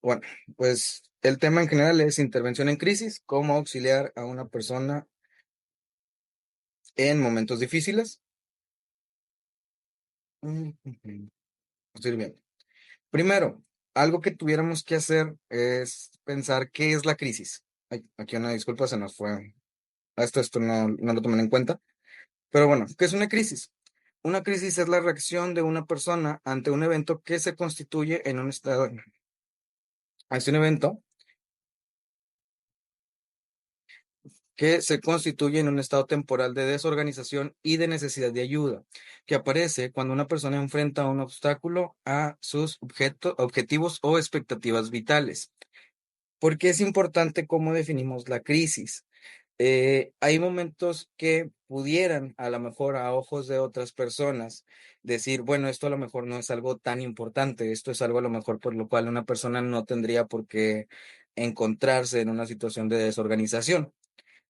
Bueno, pues el tema en general es intervención en crisis, cómo auxiliar a una persona en momentos difíciles. Ujú. Estoy bien. Primero, algo que tuviéramos que hacer es pensar qué es la crisis. Ay, aquí una disculpa, se nos fue. Esto no lo tomen en cuenta. Pero bueno, ¿qué es una crisis? Una crisis es la reacción de una persona ante un evento que se constituye en un estado. Es un evento que se constituye en un estado temporal de desorganización y de necesidad de ayuda, que aparece cuando una persona enfrenta un obstáculo a sus objetivos o expectativas vitales. ¿Por qué es importante cómo definimos la crisis? Hay momentos que pudieran, a lo mejor a ojos de otras personas, decir, bueno, esto a lo mejor no es algo tan importante, esto es algo a lo mejor por lo cual una persona no tendría por qué encontrarse en una situación de desorganización.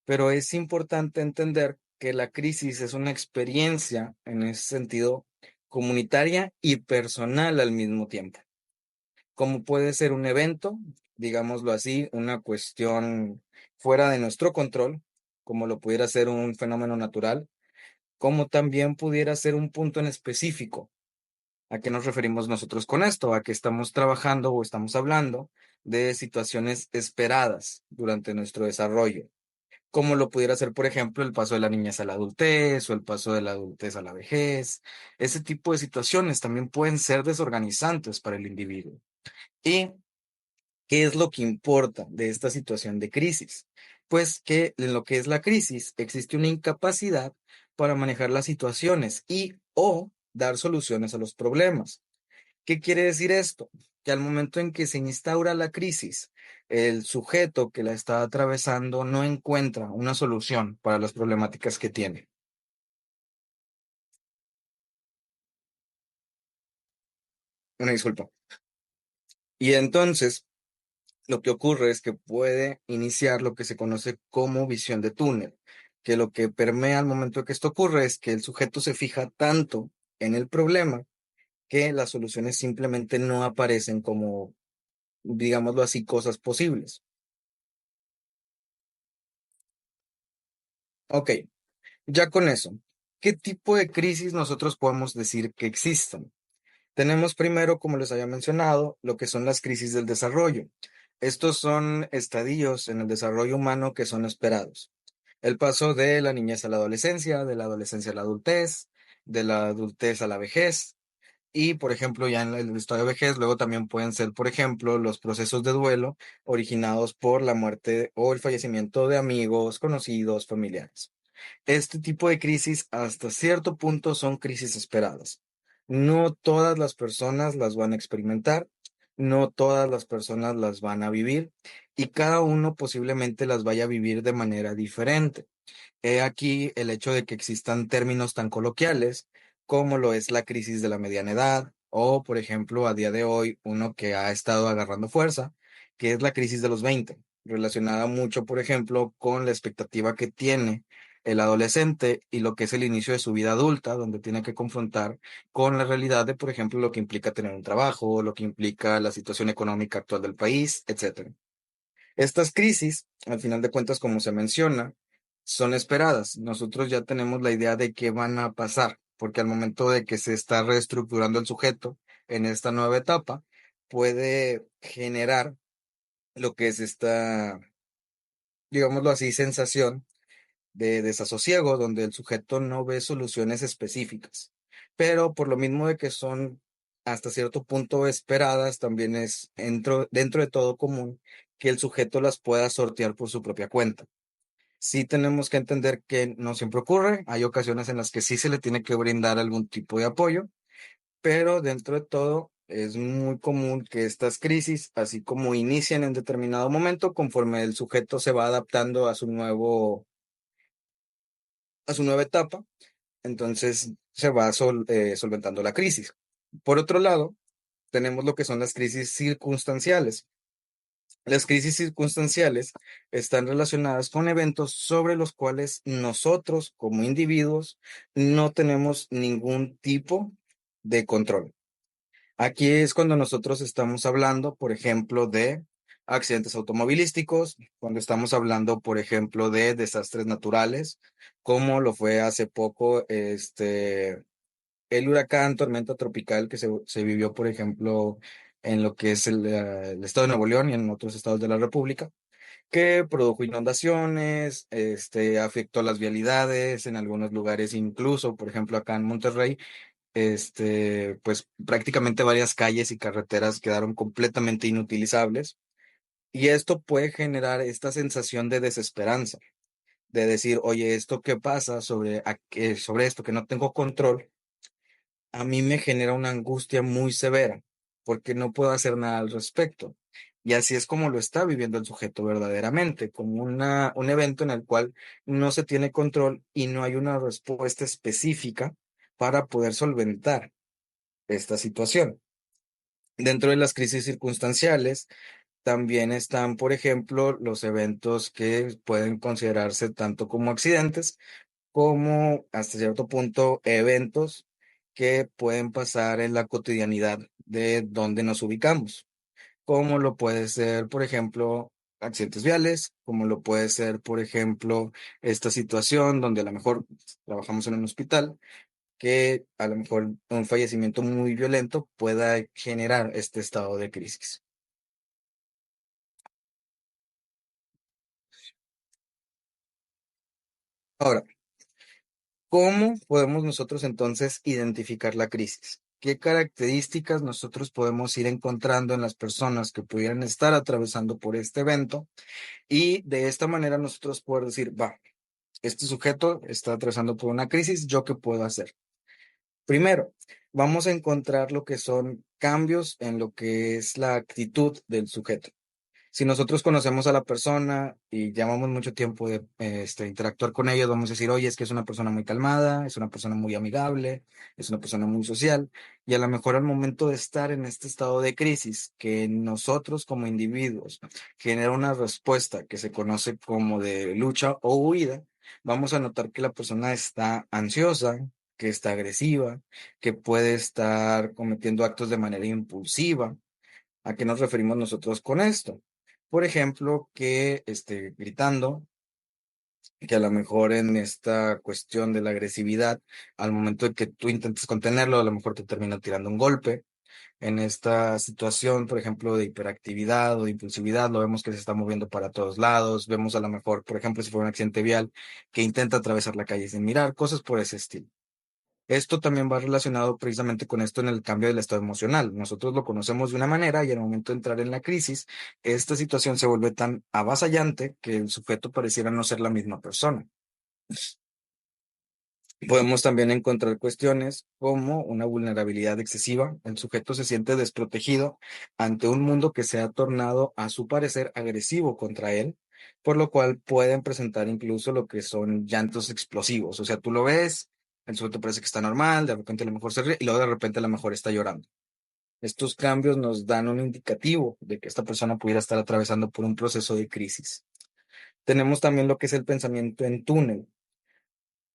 Pero es importante entender que la crisis es una experiencia, en ese sentido, comunitaria y personal al mismo tiempo. Como puede ser un evento, digámoslo así, una cuestión fuera de nuestro control, como lo pudiera ser un fenómeno natural, como también pudiera ser un punto en específico. ¿A qué nos referimos nosotros con esto? A que estamos trabajando o estamos hablando de situaciones esperadas durante nuestro desarrollo, como lo pudiera ser, por ejemplo, el paso de la niñez a la adultez o el paso de la adultez a la vejez. Ese tipo de situaciones también pueden ser desorganizantes para el individuo. ¿Y qué es lo que importa de esta situación de crisis? Pues que en lo que es la crisis existe una incapacidad para manejar las situaciones y o dar soluciones a los problemas. ¿Qué quiere decir esto? Que al momento en que se instaura la crisis, el sujeto que la está atravesando no encuentra una solución para las problemáticas que tiene. Una disculpa. Y entonces, lo que ocurre es que puede iniciar lo que se conoce como visión de túnel, que lo que permea al momento que esto ocurre es que el sujeto se fija tanto en el problema que las soluciones simplemente no aparecen como, digámoslo así, cosas posibles. Ok. Ya con eso, ¿qué tipo de crisis nosotros podemos decir que existen? Tenemos primero, como les había mencionado, lo que son las crisis del desarrollo. Estos son estadios en el desarrollo humano que son esperados. El paso de la niñez a la adolescencia a la adultez, de la adultez a la vejez. Y, por ejemplo, ya en el estado de vejez, luego también pueden ser, por ejemplo, los procesos de duelo originados por la muerte o el fallecimiento de amigos, conocidos, familiares. Este tipo de crisis hasta cierto punto son crisis esperadas. No todas las personas las van a experimentar, no todas las personas las van a vivir y cada uno posiblemente las vaya a vivir de manera diferente. He aquí el hecho de que existan términos tan coloquiales como lo es la crisis de la mediana edad o, por ejemplo, a día de hoy, uno que ha estado agarrando fuerza, que es la crisis de los 20, relacionada mucho, por ejemplo, con la expectativa que tiene el adolescente y lo que es el inicio de su vida adulta, donde tiene que confrontar con la realidad de, por ejemplo, lo que implica tener un trabajo, lo que implica la situación económica actual del país, etcétera. Estas crisis, al final de cuentas, como se menciona, son esperadas. Nosotros ya tenemos la idea de qué van a pasar, porque al momento de que se está reestructurando el sujeto en esta nueva etapa, puede generar lo que es esta, digámoslo así, sensación de desasosiego, donde el sujeto no ve soluciones específicas. Pero por lo mismo de que son hasta cierto punto esperadas, también es dentro de todo común que el sujeto las pueda sortear por su propia cuenta. Sí tenemos que entender que no siempre ocurre, hay ocasiones en las que sí se le tiene que brindar algún tipo de apoyo, pero dentro de todo es muy común que estas crisis, así como inician en determinado momento, conforme el sujeto se va adaptando a su nueva etapa, entonces se va solventando la crisis. Por otro lado, tenemos lo que son las crisis circunstanciales. Las crisis circunstanciales están relacionadas con eventos sobre los cuales nosotros como individuos no tenemos ningún tipo de control. Aquí es cuando nosotros estamos hablando, por ejemplo, de accidentes automovilísticos, cuando estamos hablando, por ejemplo, de desastres naturales, como lo fue hace poco, el huracán, tormenta tropical que se vivió, por ejemplo, en lo que es el estado de Nuevo León y en otros estados de la República, que produjo inundaciones, afectó las vialidades en algunos lugares, incluso, por ejemplo, acá en Monterrey, pues prácticamente varias calles y carreteras quedaron completamente inutilizables. Y esto puede generar esta sensación de desesperanza, de decir, oye, ¿esto qué pasa sobre esto que no tengo control? A mí me genera una angustia muy severa, porque no puedo hacer nada al respecto. Y así es como lo está viviendo el sujeto verdaderamente, como un evento en el cual no se tiene control y no hay una respuesta específica para poder solventar esta situación. Dentro de las crisis circunstanciales, también están, por ejemplo, los eventos que pueden considerarse tanto como accidentes como hasta cierto punto eventos que pueden pasar en la cotidianidad de donde nos ubicamos, como lo puede ser, por ejemplo, accidentes viales, como lo puede ser, por ejemplo, esta situación donde a lo mejor trabajamos en un hospital, que a lo mejor un fallecimiento muy violento pueda generar este estado de crisis. Ahora, ¿cómo podemos nosotros entonces identificar la crisis? ¿Qué características nosotros podemos ir encontrando en las personas que pudieran estar atravesando por este evento? Y de esta manera nosotros poder decir, va, este sujeto está atravesando por una crisis, ¿yo qué puedo hacer? Primero, vamos a encontrar lo que son cambios en lo que es la actitud del sujeto. Si nosotros conocemos a la persona y llevamos mucho tiempo de interactuar con ellos, vamos a decir, oye, es que es una persona muy calmada, es una persona muy amigable, es una persona muy social, y a lo mejor al momento de estar en este estado de crisis, que nosotros como individuos genera una respuesta que se conoce como de lucha o huida, vamos a notar que la persona está ansiosa, que está agresiva, que puede estar cometiendo actos de manera impulsiva. ¿A qué nos referimos nosotros con esto? Por ejemplo, que esté gritando, que a lo mejor en esta cuestión de la agresividad, al momento de que tú intentes contenerlo, a lo mejor te termina tirando un golpe. En esta situación, por ejemplo, de hiperactividad o de impulsividad, lo vemos que se está moviendo para todos lados. Vemos a lo mejor, por ejemplo, si fuera un accidente vial, que intenta atravesar la calle sin mirar, cosas por ese estilo. Esto también va relacionado precisamente con esto en el cambio del estado emocional. Nosotros lo conocemos de una manera y al momento de entrar en la crisis, esta situación se vuelve tan avasallante que el sujeto pareciera no ser la misma persona. Podemos también encontrar cuestiones como una vulnerabilidad excesiva. El sujeto se siente desprotegido ante un mundo que se ha tornado, a su parecer, agresivo contra él, por lo cual pueden presentar incluso lo que son llantos explosivos. O sea, tú lo ves, el sujeto parece que está normal, de repente a lo mejor se ríe y luego de repente a lo mejor está llorando. Estos cambios nos dan un indicativo de que esta persona pudiera estar atravesando por un proceso de crisis. Tenemos también lo que es el pensamiento en túnel.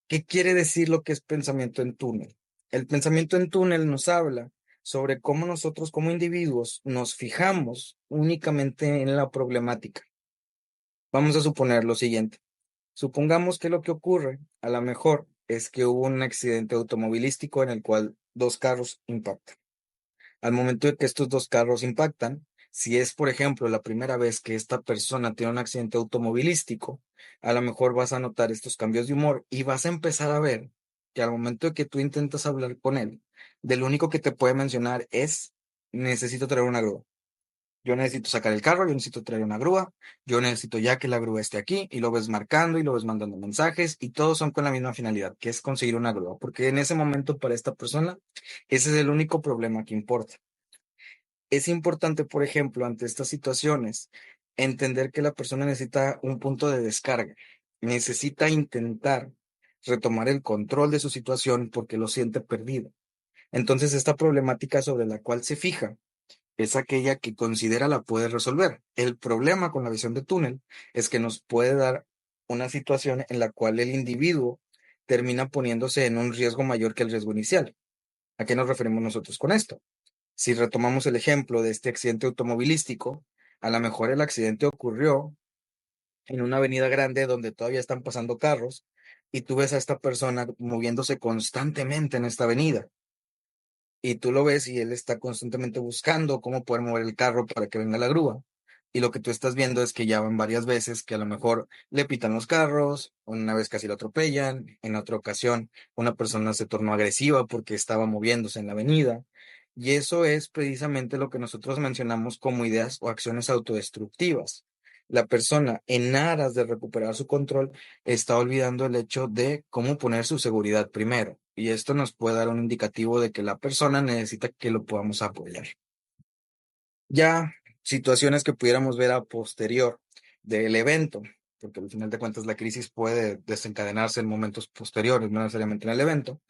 ¿Qué quiere decir lo que es pensamiento en túnel? El pensamiento en túnel nos habla sobre cómo nosotros como individuos nos fijamos únicamente en la problemática. Vamos a suponer lo siguiente. Supongamos que lo que ocurre a lo mejor es que hubo un accidente automovilístico en el cual dos carros impactan. Al momento de que estos dos carros impactan, si es, por ejemplo, la primera vez que esta persona tiene un accidente automovilístico, a lo mejor vas a notar estos cambios de humor y vas a empezar a ver que al momento de que tú intentas hablar con él, de lo único que te puede mencionar es, necesito traer una grúa. Yo necesito sacar el carro, yo necesito traer una grúa, yo necesito ya que la grúa esté aquí y lo ves marcando y lo ves mandando mensajes y todos son con la misma finalidad, que es conseguir una grúa, porque en ese momento para esta persona ese es el único problema que importa. Es importante, por ejemplo, ante estas situaciones, entender que la persona necesita un punto de descarga, necesita intentar retomar el control de su situación porque lo siente perdido. Entonces, esta problemática sobre la cual se fija es aquella que considera la puede resolver. El problema con la visión de túnel es que nos puede dar una situación en la cual el individuo termina poniéndose en un riesgo mayor que el riesgo inicial. ¿A qué nos referimos nosotros con esto? Si retomamos el ejemplo de este accidente automovilístico, a lo mejor el accidente ocurrió en una avenida grande donde todavía están pasando carros y tú ves a esta persona moviéndose constantemente en esta avenida y tú lo ves y él está constantemente buscando cómo poder mover el carro para que venga la grúa. Y lo que tú estás viendo es que ya van varias veces que a lo mejor le pitan los carros, una vez casi lo atropellan, en otra ocasión una persona se tornó agresiva porque estaba moviéndose en la avenida. Y eso es precisamente lo que nosotros mencionamos como ideas o acciones autodestructivas. La persona, en aras de recuperar su control, está olvidando el hecho de cómo poner su seguridad primero. Y esto nos puede dar un indicativo de que la persona necesita que lo podamos apoyar. Ya situaciones que pudiéramos ver a posterior del evento, porque al final de cuentas la crisis puede desencadenarse en momentos posteriores, no necesariamente en el evento,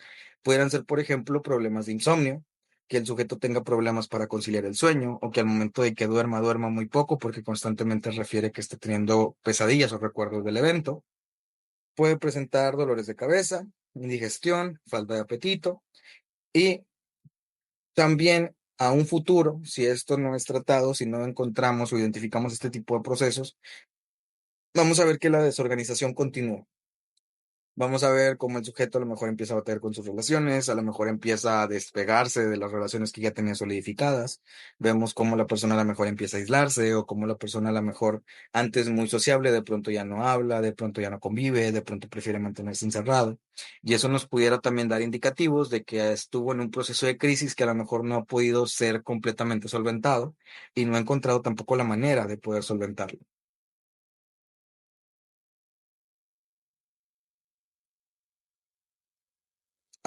pudieran ser, por ejemplo, problemas de insomnio, que el sujeto tenga problemas para conciliar el sueño, o que al momento de que duerma, duerma muy poco, porque constantemente refiere que esté teniendo pesadillas o recuerdos del evento. Puede presentar dolores de cabeza, indigestión, falta de apetito y también a un futuro, si esto no es tratado, si no encontramos o identificamos este tipo de procesos, vamos a ver que la desorganización continúa. Vamos a ver cómo el sujeto a lo mejor empieza a batallar con sus relaciones, a lo mejor empieza a despegarse de las relaciones que ya tenía solidificadas. Vemos cómo la persona a lo mejor empieza a aislarse o cómo la persona a lo mejor antes muy sociable, de pronto ya no habla, de pronto ya no convive, de pronto prefiere mantenerse encerrado. Y eso nos pudiera también dar indicativos de que estuvo en un proceso de crisis que a lo mejor no ha podido ser completamente solventado y no ha encontrado tampoco la manera de poder solventarlo.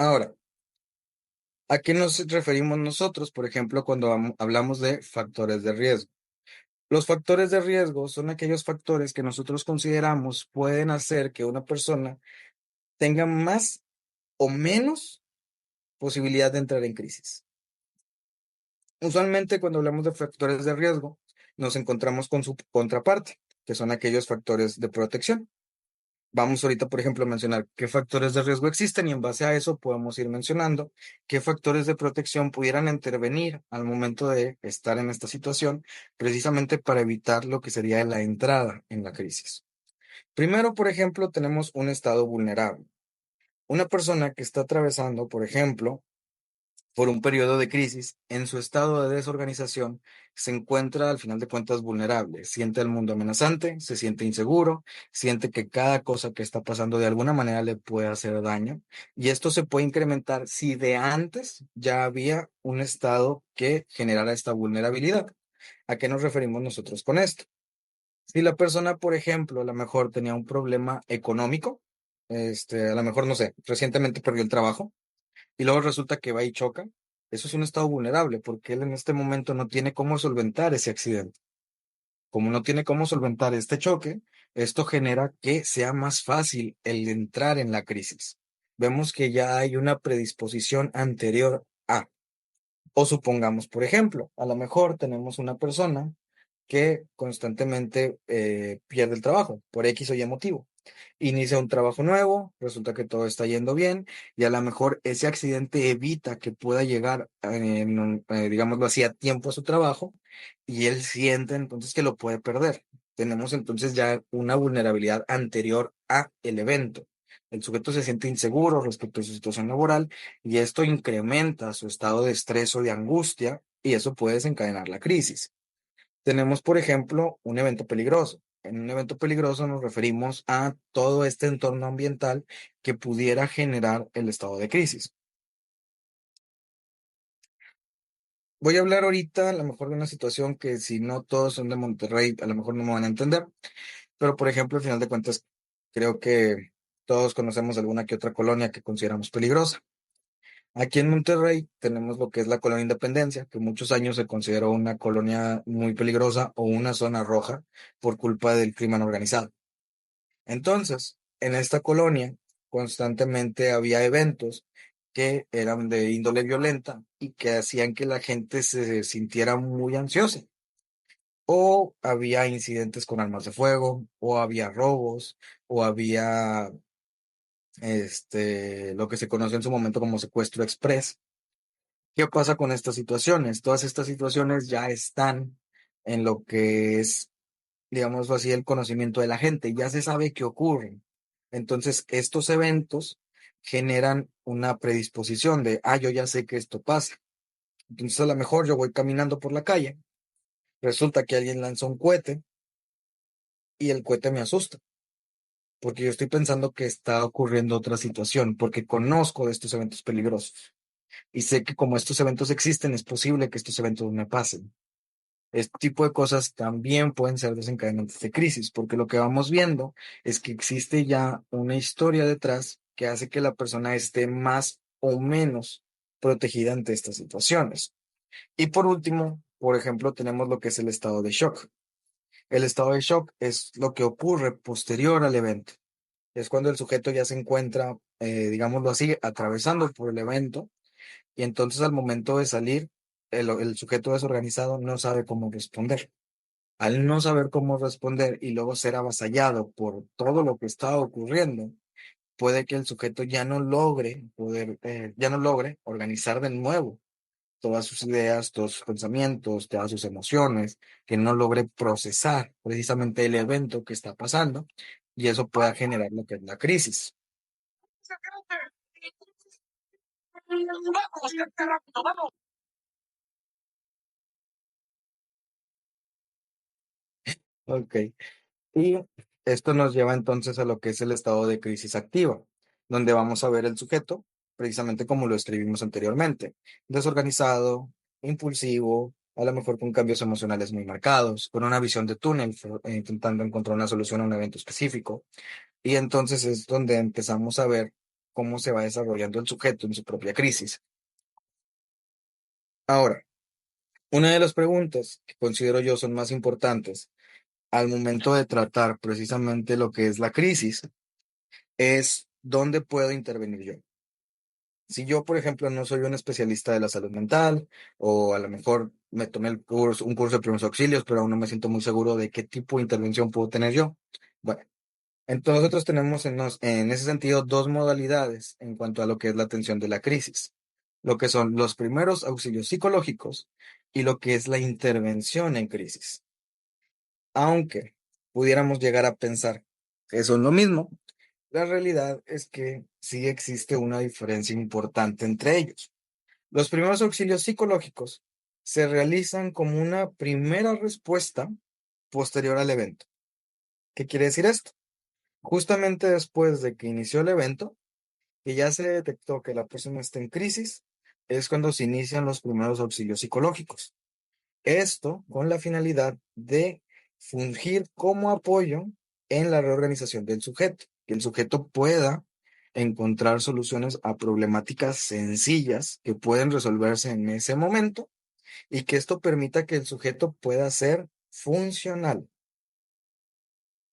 Ahora, ¿a qué nos referimos nosotros, por ejemplo, cuando hablamos de factores de riesgo? Los factores de riesgo son aquellos factores que nosotros consideramos pueden hacer que una persona tenga más o menos posibilidad de entrar en crisis. Usualmente, cuando hablamos de factores de riesgo, nos encontramos con su contraparte, que son aquellos factores de protección. Vamos ahorita, por ejemplo, a mencionar qué factores de riesgo existen y en base a eso podemos ir mencionando qué factores de protección pudieran intervenir al momento de estar en esta situación, precisamente para evitar lo que sería la entrada en la crisis. Primero, por ejemplo, tenemos un estado vulnerable. Una persona que está atravesando, por ejemplo, por un periodo de crisis, en su estado de desorganización, se encuentra al final de cuentas vulnerable, siente el mundo amenazante, se siente inseguro, siente que cada cosa que está pasando de alguna manera le puede hacer daño y esto se puede incrementar si de antes ya había un estado que generara esta vulnerabilidad. ¿A qué nos referimos nosotros con esto? Si la persona, por ejemplo, a lo mejor tenía un problema económico, a lo mejor, no sé, recientemente perdió el trabajo, y luego resulta que va y choca, eso es un estado vulnerable porque él en este momento no tiene cómo solventar ese accidente. Como no tiene cómo solventar este choque, esto genera que sea más fácil el entrar en la crisis. Vemos que ya hay una predisposición anterior a. O supongamos, por ejemplo, a lo mejor tenemos una persona que constantemente pierde el trabajo por X o Y motivo. Inicia un trabajo nuevo, resulta que todo está yendo bien y a lo mejor ese accidente evita que pueda llegar, digámoslo así, a tiempo a su trabajo y él siente entonces que lo puede perder. Tenemos entonces ya una vulnerabilidad anterior a el evento. El sujeto se siente inseguro respecto a su situación laboral y esto incrementa su estado de estrés o de angustia y eso puede desencadenar la crisis. Tenemos, por ejemplo, un evento peligroso. En un evento peligroso nos referimos a todo este entorno ambiental que pudiera generar el estado de crisis. Voy a hablar ahorita a lo mejor de una situación que si no todos son de Monterrey, a lo mejor no me van a entender, pero por ejemplo, al final de cuentas, creo que todos conocemos alguna que otra colonia que consideramos peligrosa. Aquí en Monterrey tenemos lo que es la Colonia Independencia, que muchos años se consideró una colonia muy peligrosa o una zona roja por culpa del crimen organizado. Entonces, en esta colonia constantemente había eventos que eran de índole violenta y que hacían que la gente se sintiera muy ansiosa. O había incidentes con armas de fuego, o había robos, o había lo que se conoció en su momento como secuestro express, ¿Qué pasa con estas situaciones? Todas estas situaciones ya están en lo que es, digamos así, el conocimiento de la gente, ya se sabe que ocurren. Entonces, estos eventos generan una predisposición de, yo ya sé que esto pasa. Entonces, a lo mejor yo voy caminando por la calle, resulta que alguien lanza un cohete y el cohete me asusta, porque yo estoy pensando que está ocurriendo otra situación, porque conozco de estos eventos peligrosos y sé que como estos eventos existen, es posible que estos eventos me pasen. Este tipo de cosas también pueden ser desencadenantes de crisis, porque lo que vamos viendo es que existe ya una historia detrás que hace que la persona esté más o menos protegida ante estas situaciones. Y por último, por ejemplo, tenemos lo que es el estado de shock. El estado de shock es lo que ocurre posterior al evento. Es cuando el sujeto ya se encuentra, digámoslo así, atravesando por el evento y entonces al momento de salir, el sujeto desorganizado no sabe cómo responder. Al no saber cómo responder y luego ser avasallado por todo lo que está ocurriendo, puede que el sujeto ya no logre organizar de nuevo todas sus ideas, todos sus pensamientos, todas sus emociones, que no logre procesar precisamente el evento que está pasando y eso pueda generar lo que es la crisis. Ok. Y esto nos lleva entonces a lo que es el estado de crisis activa, donde vamos a ver el sujeto, precisamente como lo escribimos anteriormente, desorganizado, impulsivo, a lo mejor con cambios emocionales muy marcados, con una visión de túnel, intentando encontrar una solución a un evento específico. Y entonces es donde empezamos a ver cómo se va desarrollando el sujeto en su propia crisis. Ahora, una de las preguntas que considero yo son más importantes al momento de tratar precisamente lo que es la crisis es dónde puedo intervenir yo. Si yo, por ejemplo, no soy un especialista de la salud mental o a lo mejor me tomé un curso de primeros auxilios, pero aún no me siento muy seguro de qué tipo de intervención puedo tener yo. Bueno, entonces nosotros tenemos en ese sentido dos modalidades en cuanto a lo que es la atención de la crisis, lo que son los primeros auxilios psicológicos y lo que es la intervención en crisis. Aunque pudiéramos llegar a pensar que son lo mismo, la realidad es que sí existe una diferencia importante entre ellos. Los primeros auxilios psicológicos se realizan como una primera respuesta posterior al evento. ¿Qué quiere decir esto? Justamente después de que inició el evento, que ya se detectó que la persona está en crisis, es cuando se inician los primeros auxilios psicológicos. Esto con la finalidad de fungir como apoyo en la reorganización del sujeto, que el sujeto pueda encontrar soluciones a problemáticas sencillas que pueden resolverse en ese momento y que esto permita que el sujeto pueda ser funcional.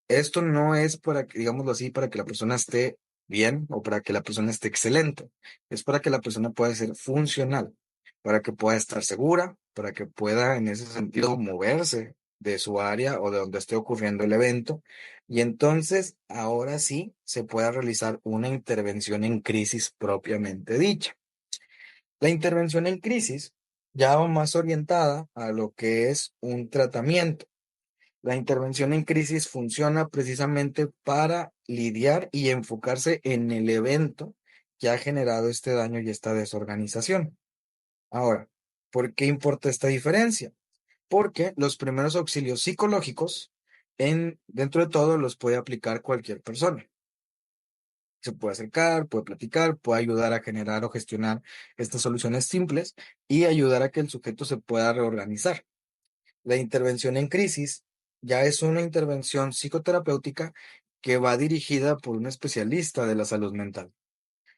Esto no es para que, digámoslo así, para que la persona esté bien o para que la persona esté excelente. Es para que la persona pueda ser funcional, para que pueda estar segura, para que pueda en ese sentido moverse de su área o de donde esté ocurriendo el evento. Y entonces, ahora sí, se pueda realizar una intervención en crisis propiamente dicha. La intervención en crisis ya va más orientada a lo que es un tratamiento. La intervención en crisis funciona precisamente para lidiar y enfocarse en el evento que ha generado este daño y esta desorganización. Ahora, ¿por qué importa esta diferencia? Porque los primeros auxilios psicológicos, dentro de todo, los puede aplicar cualquier persona. Se puede acercar, puede platicar, puede ayudar a generar o gestionar estas soluciones simples y ayudar a que el sujeto se pueda reorganizar. La intervención en crisis ya es una intervención psicoterapéutica que va dirigida por un especialista de la salud mental.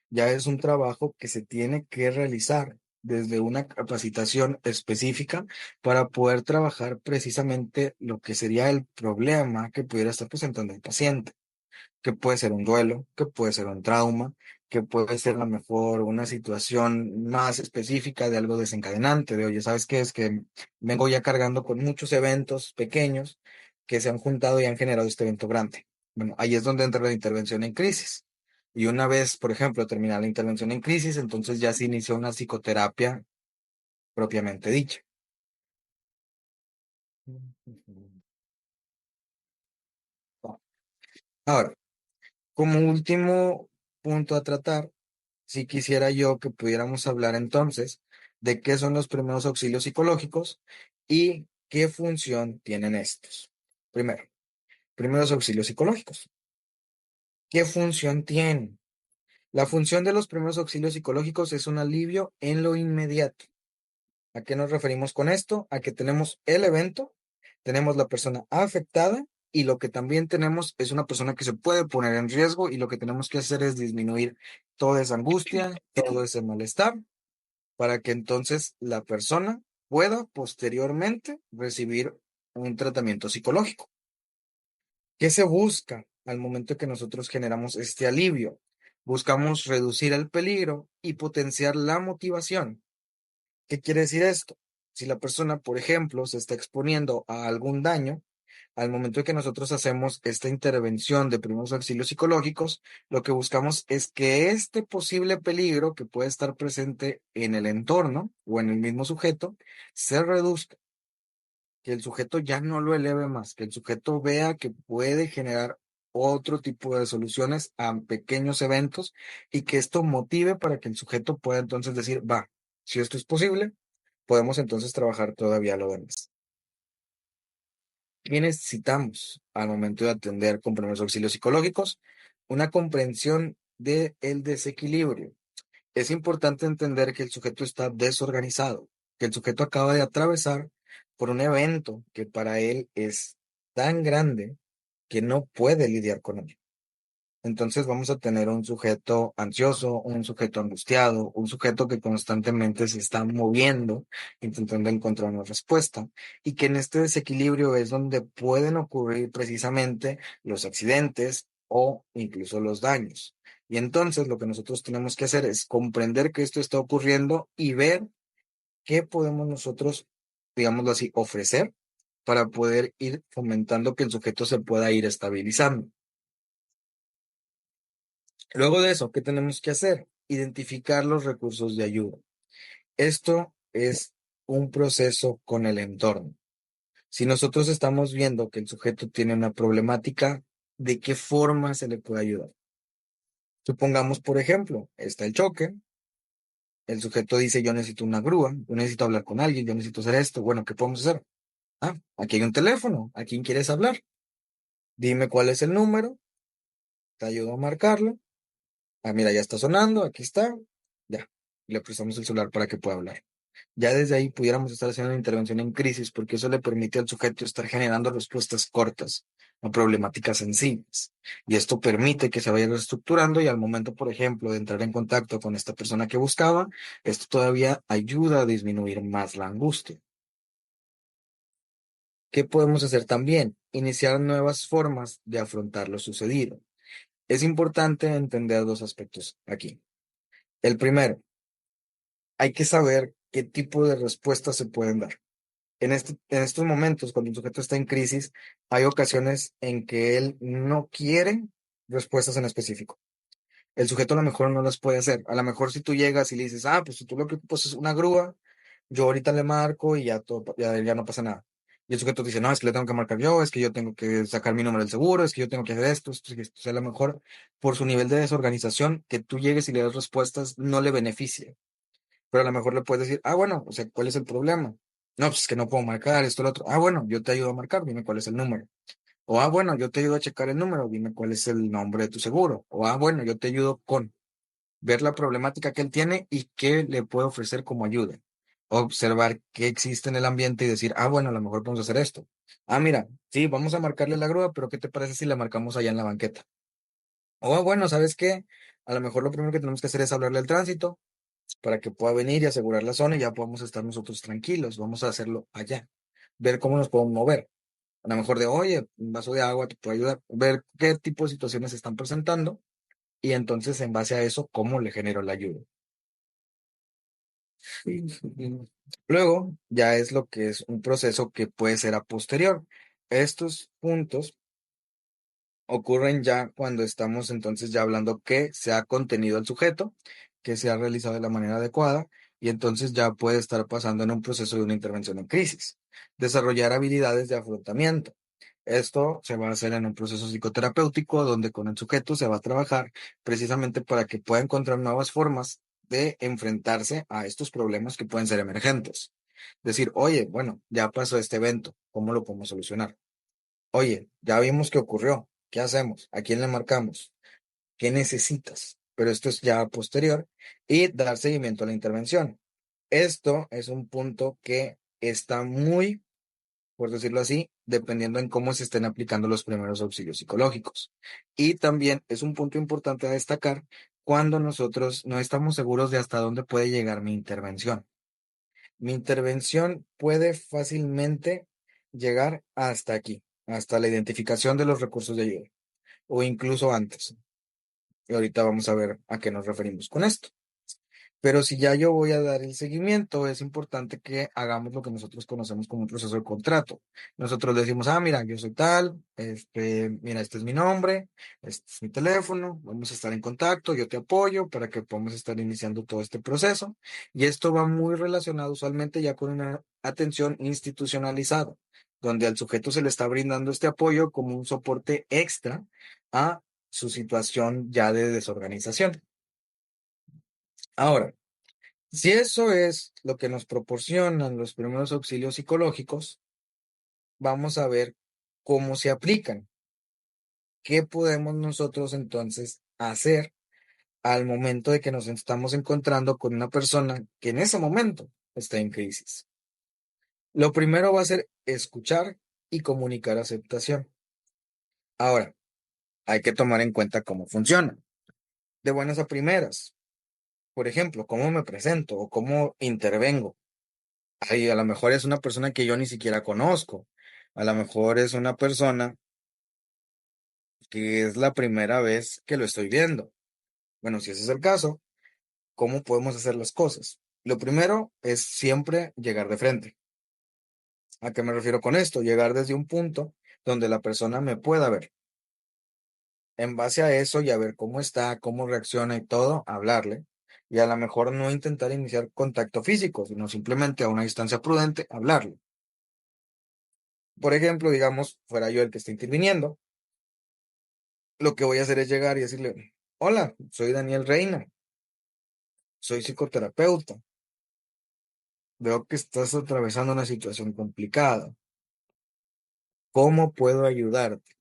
Ya es un trabajo que se tiene que realizar desde una capacitación específica para poder trabajar precisamente lo que sería el problema que pudiera estar presentando el paciente, que puede ser un duelo, que puede ser un trauma, que puede ser a lo mejor una situación más específica de algo desencadenante, de oye, ¿sabes qué? Es que vengo ya cargando con muchos eventos pequeños que se han juntado y han generado este evento grande. Bueno, ahí es donde entra la intervención en crisis. Y una vez, por ejemplo, terminada la intervención en crisis, entonces ya se inició una psicoterapia propiamente dicha. Ahora, como último punto a tratar, si quisiera yo que pudiéramos hablar entonces de qué son los primeros auxilios psicológicos y qué función tienen estos. Primero, primeros auxilios psicológicos. ¿Qué función tienen? La función de los primeros auxilios psicológicos es un alivio en lo inmediato. ¿A qué nos referimos con esto? A que tenemos el evento, tenemos la persona afectada y lo que también tenemos es una persona que se puede poner en riesgo y lo que tenemos que hacer es disminuir toda esa angustia, todo ese malestar, para que entonces la persona pueda posteriormente recibir un tratamiento psicológico. ¿Qué se busca al momento que nosotros generamos este alivio? Buscamos reducir el peligro y potenciar la motivación. ¿Qué quiere decir esto? Si la persona, por ejemplo, se está exponiendo a algún daño, al momento que nosotros hacemos esta intervención de primeros auxilios psicológicos, lo que buscamos es que este posible peligro que puede estar presente en el entorno o en el mismo sujeto se reduzca, que el sujeto ya no lo eleve más, que el sujeto vea que puede generar otro tipo de soluciones a pequeños eventos y que esto motive para que el sujeto pueda entonces decir, va, si esto es posible, podemos entonces trabajar todavía lo demás. ¿Qué necesitamos al momento de atender con primeros auxilios psicológicos? Una comprensión del desequilibrio. Es importante entender que el sujeto está desorganizado, que el sujeto acaba de atravesar por un evento que para él es tan grande que no puede lidiar con ello. Entonces vamos a tener un sujeto ansioso, un sujeto angustiado, un sujeto que constantemente se está moviendo, intentando encontrar una respuesta, y que en este desequilibrio es donde pueden ocurrir precisamente los accidentes o incluso los daños. Y entonces lo que nosotros tenemos que hacer es comprender que esto está ocurriendo y ver qué podemos nosotros, digámoslo así, ofrecer para poder ir fomentando que el sujeto se pueda ir estabilizando. Luego de eso, ¿qué tenemos que hacer? Identificar los recursos de ayuda. Esto es un proceso con el entorno. Si nosotros estamos viendo que el sujeto tiene una problemática, ¿de qué forma se le puede ayudar? Supongamos, por ejemplo, está el choque, el sujeto dice, yo necesito una grúa, yo necesito hablar con alguien, yo necesito hacer esto. Bueno, ¿qué podemos hacer? Ah, aquí hay un teléfono, ¿a quién quieres hablar? Dime cuál es el número, te ayudo a marcarlo. Ah, mira, ya está sonando, aquí está, ya. Le prestamos el celular para que pueda hablar. Ya desde ahí pudiéramos estar haciendo una intervención en crisis, porque eso le permite al sujeto estar generando respuestas cortas a problemáticas sencillas. Y esto permite que se vaya reestructurando y al momento, por ejemplo, de entrar en contacto con esta persona que buscaba, esto todavía ayuda a disminuir más la angustia. ¿Qué podemos hacer también? Iniciar nuevas formas de afrontar lo sucedido. Es importante entender dos aspectos aquí. El primero, hay que saber qué tipo de respuestas se pueden dar. En estos momentos, cuando el sujeto está en crisis, hay ocasiones en que él no quiere respuestas en específico. El sujeto a lo mejor no las puede hacer. A lo mejor si tú llegas y le dices, ah, pues si tú lo que ocupas es una grúa, yo ahorita le marco y ya, todo, ya no pasa nada. Y el sujeto dice, no, es que le tengo que marcar yo, es que yo tengo que sacar mi número del seguro, es que yo tengo que hacer esto y esto. O sea, a lo mejor por su nivel de desorganización, que tú llegues y le des respuestas no le beneficia. Pero a lo mejor le puedes decir, ah, bueno, o sea, ¿cuál es el problema? No, pues es que no puedo marcar esto, lo otro. Ah, bueno, yo te ayudo a marcar, dime cuál es el número. O, ah, bueno, yo te ayudo a checar el número, dime cuál es el nombre de tu seguro. O, ah, bueno, yo te ayudo con ver la problemática que él tiene y qué le puedo ofrecer como ayuda. Observar qué existe en el ambiente y decir, ah, bueno, a lo mejor podemos hacer esto. Ah, mira, sí, vamos a marcarle la grúa, pero ¿qué te parece si la marcamos allá en la banqueta? O, ah, bueno, ¿sabes qué? A lo mejor lo primero que tenemos que hacer es hablarle al tránsito para que pueda venir y asegurar la zona y ya podamos estar nosotros tranquilos. Vamos a hacerlo allá. Ver cómo nos podemos mover. A lo mejor de, oye, un vaso de agua te puede ayudar. Ver qué tipo de situaciones se están presentando y entonces en base a eso, cómo le genero la ayuda. Luego, ya es lo que es un proceso que puede ser a posterior. Estos puntos ocurren ya cuando estamos entonces ya hablando que se ha contenido el sujeto, que se ha realizado de la manera adecuada y entonces ya puede estar pasando en un proceso de una intervención en crisis. Desarrollar habilidades de afrontamiento. Esto se va a hacer en un proceso psicoterapéutico donde con el sujeto se va a trabajar precisamente para que pueda encontrar nuevas formas de enfrentarse a estos problemas que pueden ser emergentes. Decir, oye, bueno, ya pasó este evento, ¿cómo lo podemos solucionar? Oye, ya vimos qué ocurrió, ¿qué hacemos? ¿A quién le marcamos? ¿Qué necesitas? Pero esto es ya posterior y dar seguimiento a la intervención. Esto es un punto que está muy, por decirlo así, dependiendo en cómo se estén aplicando los primeros auxilios psicológicos. Y también es un punto importante a destacar cuando nosotros no estamos seguros de hasta dónde puede llegar mi intervención. Mi intervención puede fácilmente llegar hasta aquí, hasta la identificación de los recursos de ayuda, o incluso antes. Y ahorita vamos a ver a qué nos referimos con esto. Pero si ya yo voy a dar el seguimiento, es importante que hagamos lo que nosotros conocemos como un proceso de contrato. Nosotros le decimos, mira, yo soy tal, mira, este es mi nombre, este es mi teléfono, vamos a estar en contacto, yo te apoyo para que podamos estar iniciando todo este proceso. Y esto va muy relacionado usualmente ya con una atención institucionalizada, donde al sujeto se le está brindando este apoyo como un soporte extra a su situación ya de desorganización. Ahora, si eso es lo que nos proporcionan los primeros auxilios psicológicos, vamos a ver cómo se aplican. ¿Qué podemos nosotros entonces hacer al momento de que nos estamos encontrando con una persona que en ese momento está en crisis? Lo primero va a ser escuchar y comunicar aceptación. Ahora, hay que tomar en cuenta cómo funciona. De buenas a primeras, por ejemplo, cómo me presento o cómo intervengo. Ay, a lo mejor es una persona que yo ni siquiera conozco. A lo mejor es una persona que es la primera vez que lo estoy viendo. Bueno, si ese es el caso, ¿cómo podemos hacer las cosas? Lo primero es siempre llegar de frente. ¿A qué me refiero con esto? Llegar desde un punto donde la persona me pueda ver. En base a eso y a ver cómo está, cómo reacciona y todo, hablarle. Y a lo mejor no intentar iniciar contacto físico, sino simplemente a una distancia prudente, hablarle. Por ejemplo, digamos, fuera yo el que está interviniendo, lo que voy a hacer es llegar y decirle, hola, soy Daniel Reina, soy psicoterapeuta, veo que estás atravesando una situación complicada, ¿cómo puedo ayudarte?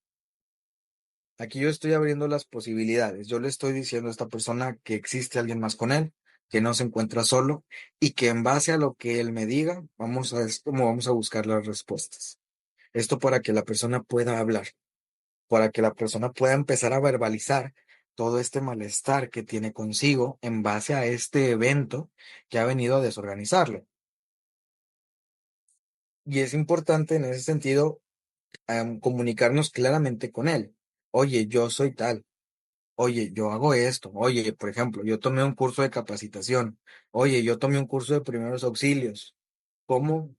Aquí yo estoy abriendo las posibilidades, yo le estoy diciendo a esta persona que existe alguien más con él, que no se encuentra solo y que en base a lo que él me diga, es como vamos a buscar las respuestas. Esto para que la persona pueda hablar, para que la persona pueda empezar a verbalizar todo este malestar que tiene consigo en base a este evento que ha venido a desorganizarlo. Y es importante en ese sentido comunicarnos claramente con él. Oye, yo soy tal. Oye, yo hago esto. Oye, por ejemplo, yo tomé un curso de capacitación. Oye, yo tomé un curso de primeros auxilios. ¿Cómo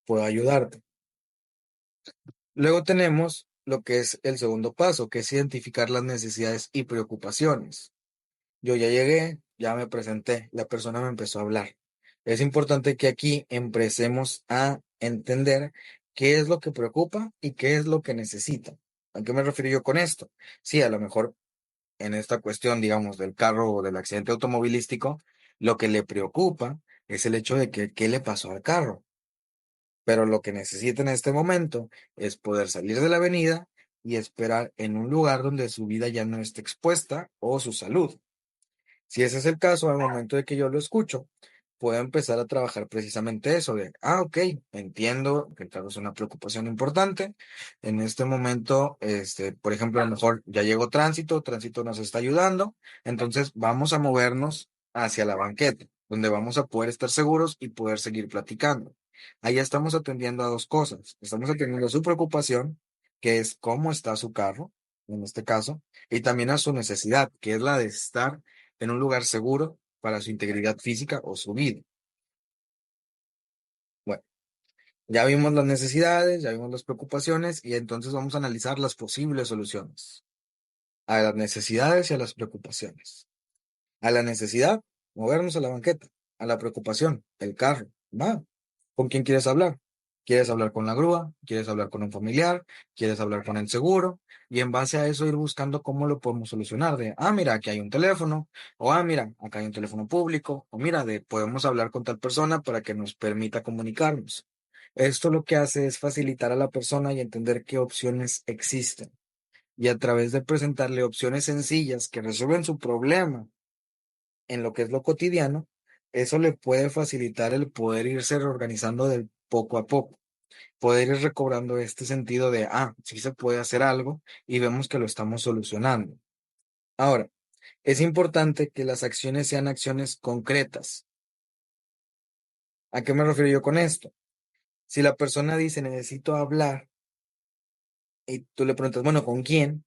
puedo ayudarte? Luego tenemos lo que es el segundo paso, que es identificar las necesidades y preocupaciones. Yo ya llegué, ya me presenté, la persona me empezó a hablar. Es importante que aquí empecemos a entender qué es lo que preocupa y qué es lo que necesita. ¿A qué me refiero yo con esto? Sí, a lo mejor en esta cuestión, digamos, del carro o del accidente automovilístico, lo que le preocupa es el hecho de que qué le pasó al carro. Pero lo que necesita en este momento es poder salir de la avenida y esperar en un lugar donde su vida ya no esté expuesta o su salud. Si ese es el caso, al momento de que yo lo escucho, puedo empezar a trabajar precisamente eso de, ok, entiendo que claro es una preocupación importante. En este momento, por ejemplo, a lo mejor ya llegó tránsito, tránsito nos está ayudando, entonces vamos a movernos hacia la banqueta, donde vamos a poder estar seguros y poder seguir platicando. Ahí estamos atendiendo a dos cosas. Estamos atendiendo a su preocupación, que es cómo está su carro, en este caso, y también a su necesidad, que es la de estar en un lugar seguro para su integridad física o su vida. Bueno, ya vimos las necesidades, ya vimos las preocupaciones y entonces vamos a analizar las posibles soluciones a las necesidades y a las preocupaciones. A la necesidad, movernos a la banqueta. a la preocupación, el carro, va. ¿Con quién quieres hablar? ¿Quieres hablar con la grúa? ¿Quieres hablar con un familiar? ¿Quieres hablar con el seguro? Y en base a eso ir buscando cómo lo podemos solucionar. Mira, aquí hay un teléfono, o mira, acá hay un teléfono público, o mira, podemos hablar con tal persona para que nos permita comunicarnos. Esto lo que hace es facilitar a la persona y entender qué opciones existen. Y a través de presentarle opciones sencillas que resuelven su problema en lo que es lo cotidiano, eso le puede facilitar el poder irse reorganizando del poco a poco, poder ir recobrando este sentido de, sí se puede hacer algo y vemos que lo estamos solucionando. Ahora, es importante que las acciones sean acciones concretas. ¿A qué me refiero yo con esto? Si la persona dice necesito hablar y tú le preguntas, bueno, ¿con quién?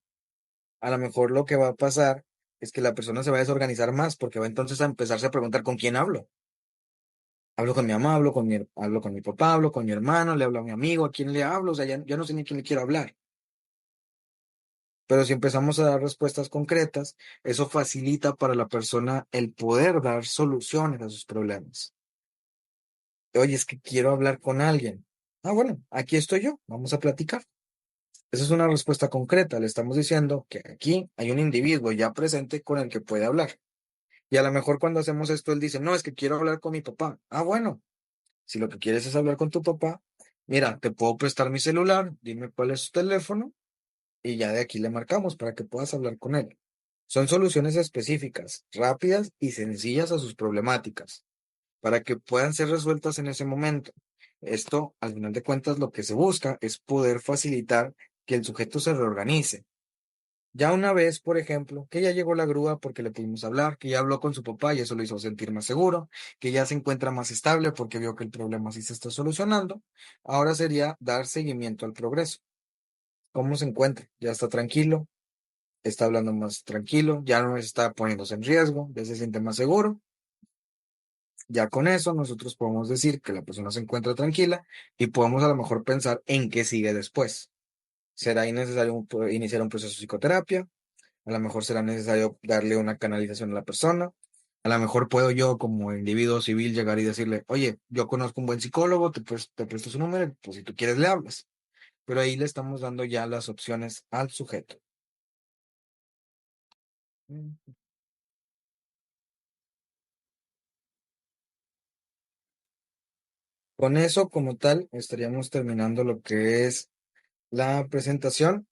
A lo mejor lo que va a pasar es que la persona se va a desorganizar más porque va entonces a empezarse a preguntar ¿con quién hablo? Hablo con mi mamá, hablo con mi papá, hablo con mi hermano, le hablo a mi amigo, ¿a quién le hablo? O sea, ya no sé ni a quién le quiero hablar. Pero si empezamos a dar respuestas concretas, eso facilita para la persona el poder dar soluciones a sus problemas. Oye, es que quiero hablar con alguien. Bueno, aquí estoy yo, vamos a platicar. Esa es una respuesta concreta. Le estamos diciendo que aquí hay un individuo ya presente con el que puede hablar. Y a lo mejor cuando hacemos esto, él dice, no, es que quiero hablar con mi papá. Bueno, si lo que quieres es hablar con tu papá, mira, te puedo prestar mi celular, dime cuál es su teléfono y ya de aquí le marcamos para que puedas hablar con él. Son soluciones específicas, rápidas y sencillas a sus problemáticas, para que puedan ser resueltas en ese momento. Esto, al final de cuentas, lo que se busca es poder facilitar que el sujeto se reorganice. Ya una vez, por ejemplo, que ya llegó la grúa porque le pudimos hablar, que ya habló con su papá y eso lo hizo sentir más seguro, que ya se encuentra más estable porque vio que el problema sí se está solucionando, ahora sería dar seguimiento al progreso. ¿Cómo se encuentra? ¿Ya está tranquilo? ¿Está hablando más tranquilo? ¿Ya no está poniéndose en riesgo? ¿Ya se siente más seguro? Ya con eso nosotros podemos decir que la persona se encuentra tranquila y podemos a lo mejor pensar en qué sigue después. ¿Será innecesario iniciar un proceso de psicoterapia? A lo mejor será necesario darle una canalización a la persona. A lo mejor puedo yo como individuo civil llegar y decirle, oye, yo conozco un buen psicólogo, te presto su número, pues si tú quieres le hablas. Pero ahí le estamos dando ya las opciones al sujeto. Mm. Con eso como tal estaríamos terminando lo que es la presentación